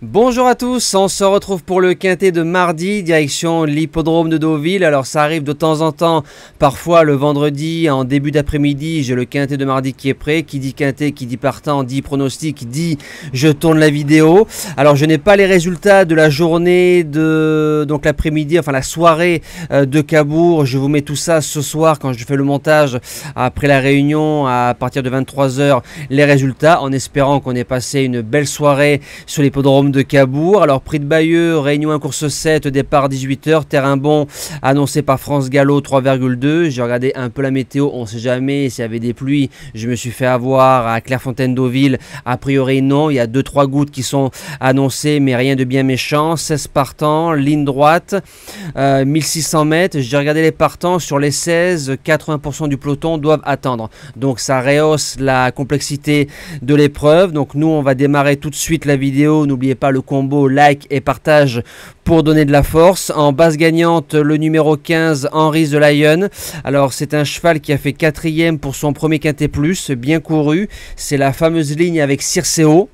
Bonjour à tous, on se retrouve pour le quintet de mardi, direction l'hippodrome de Deauville. Alors ça arrive de temps en temps, parfois le vendredi en début d'après-midi, j'ai le quintet de mardi qui est prêt. Qui dit quintet, qui dit partant, dit pronostic, dit je tourne la vidéo. Alors je n'ai pas les résultats de la journée de donc l'après-midi, enfin la soirée de Cabourg. Je vous mets tout ça ce soir quand je fais le montage après la réunion à partir de 23 h, les résultats, en espérant qu'on ait passé une belle soirée sur l'hippodrome de Cabourg. Alors prix de Bayeux, réunion 1 course 7, départ 18 h, terrain bon annoncé par France Gallo 3,2. J'ai regardé un peu la météo, on ne sait jamais s'il y avait des pluies. Je me suis fait avoir à Clairefontaine-Deauville, a priori non, il y a 2-3 gouttes qui sont annoncées mais rien de bien méchant. 16 partants, ligne droite, 1600 mètres. J'ai regardé les partants, sur les 16, 80% du peloton doivent attendre, donc ça rehausse la complexité de l'épreuve. Donc nous on va démarrer tout de suite la vidéo. N'oubliez pas le combo like et partage pour donner de la force. En base gagnante, le numéro 15, Henri the Lion. Alors c'est un cheval qui a fait 4e pour son premier quintet plus, bien couru. C'est la fameuse ligne avec Circeo.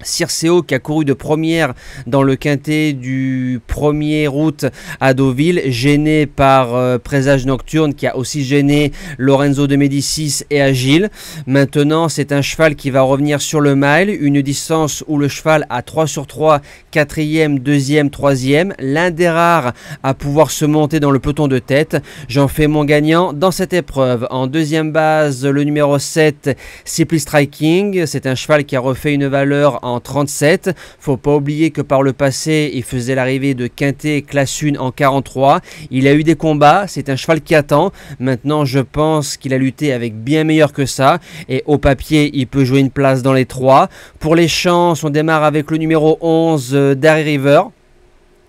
Circeo qui a couru de première dans le quintet du 1er août à Deauville, gêné par Présage Nocturne qui a aussi gêné Lorenzo de Médicis et Agile. Maintenant c'est un cheval qui va revenir sur le mile, une distance où le cheval a 3 sur 3, 4e, 2e, 3e, l'un des rares à pouvoir se monter dans le peloton de tête. J'en fais mon gagnant dans cette épreuve. En deuxième base, le numéro 7, Simply Striking. C'est un cheval qui a refait une valeur en 37. Faut pas oublier que par le passé, il faisait l'arrivée de quintet classe 1 en 43. Il a eu des combats, c'est un cheval qui attend. Maintenant, je pense qu'il a lutté avec bien meilleur que ça. Et au papier, il peut jouer une place dans les 3. Pour les chances, on démarre avec le numéro 11, Darry River.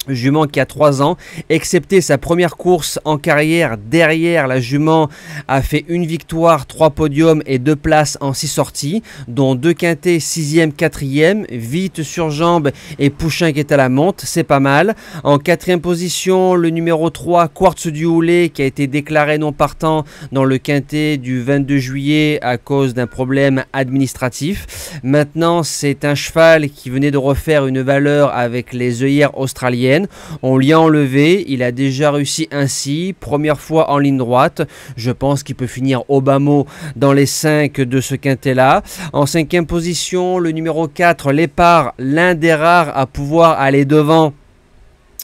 Jument qui a 3 ans, excepté sa première course en carrière derrière, la jument a fait une victoire, 3 podiums et 2 places en 6 sorties, dont 2 quintets, 6e, 4e, vite sur jambe et Pouchin qui est à la monte, c'est pas mal. En 4e position, le numéro 3, Quartz du Houlet, qui a été déclaré non partant dans le quintet du 22 juillet à cause d'un problème administratif. Maintenant, c'est un cheval qui venait de refaire une valeur avec les œillères australiennes. On lui a enlevé, il a déjà réussi ainsi, première fois en ligne droite. Je pense qu'il peut finir au bas mot dans les 5 de ce quintet là. En 5e position, le numéro 4, Lépard, l'un des rares à pouvoir aller devant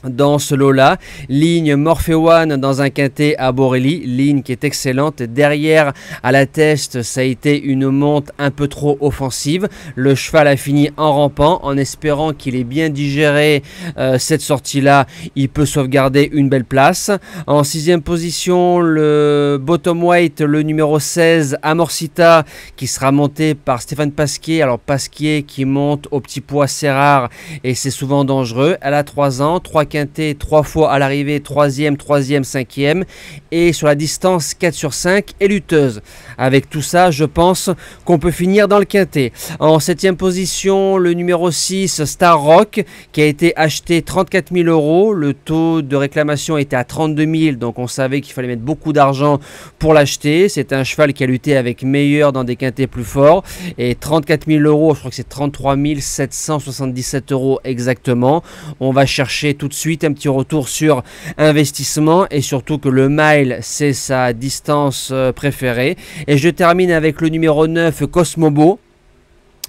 dans ce lot-là. Ligne Morphewan dans un quintet à Borelli, ligne qui est excellente. Derrière, à la teste, ça a été une monte un peu trop offensive. Le cheval a fini en rampant, en espérant qu'il ait bien digéré cette sortie-là. Il peut sauvegarder une belle place. En 6e position, le bottom weight, le numéro 16, Amorcita, qui sera monté par Stéphane Pasquier. Alors Pasquier qui monte au petit poids, c'est rare et c'est souvent dangereux. Elle a 3 ans, 3 quintet 3 fois à l'arrivée, 3e, 3e, 5e, et sur la distance 4 sur 5 et lutteuse. Avec tout ça, je pense qu'on peut finir dans le quintet. En 7e position, le numéro 6, Star Rock, qui a été acheté 34 000 €. Le taux de réclamation était à 32 000, donc on savait qu'il fallait mettre beaucoup d'argent pour l'acheter. C'est un cheval qui a lutté avec meilleur dans des quintets plus forts, et 34 000 €, je crois que c'est 33 777 € exactement. On va chercher tout de suite un petit retour sur investissement, et surtout que le mile c'est sa distance préférée. Et je termine avec le numéro 9, Cosmobo.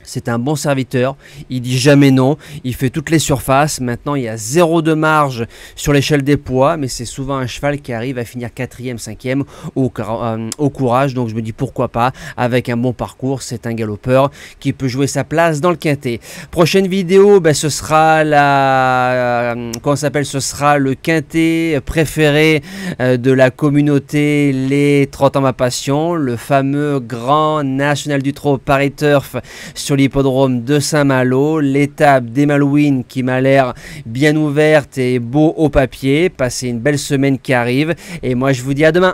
C'est un bon serviteur, il dit jamais non, il fait toutes les surfaces. Maintenant il y a 0 de marge sur l'échelle des poids, mais c'est souvent un cheval qui arrive à finir 4e, 5e au courage, donc je me dis pourquoi pas, avec un bon parcours. C'est un galopeur qui peut jouer sa place dans le quintet. Prochaine vidéo, ce sera ce sera le quintet préféré de la communauté, les 30 ans ma passion, le fameux grand national du trot Paris Turf sur l'hippodrome de Saint-Malo, l'étape des Malouines qui m'a l'air bien ouverte et beau au papier. Passez une belle semaine qui arrive, et moi je vous dis à demain.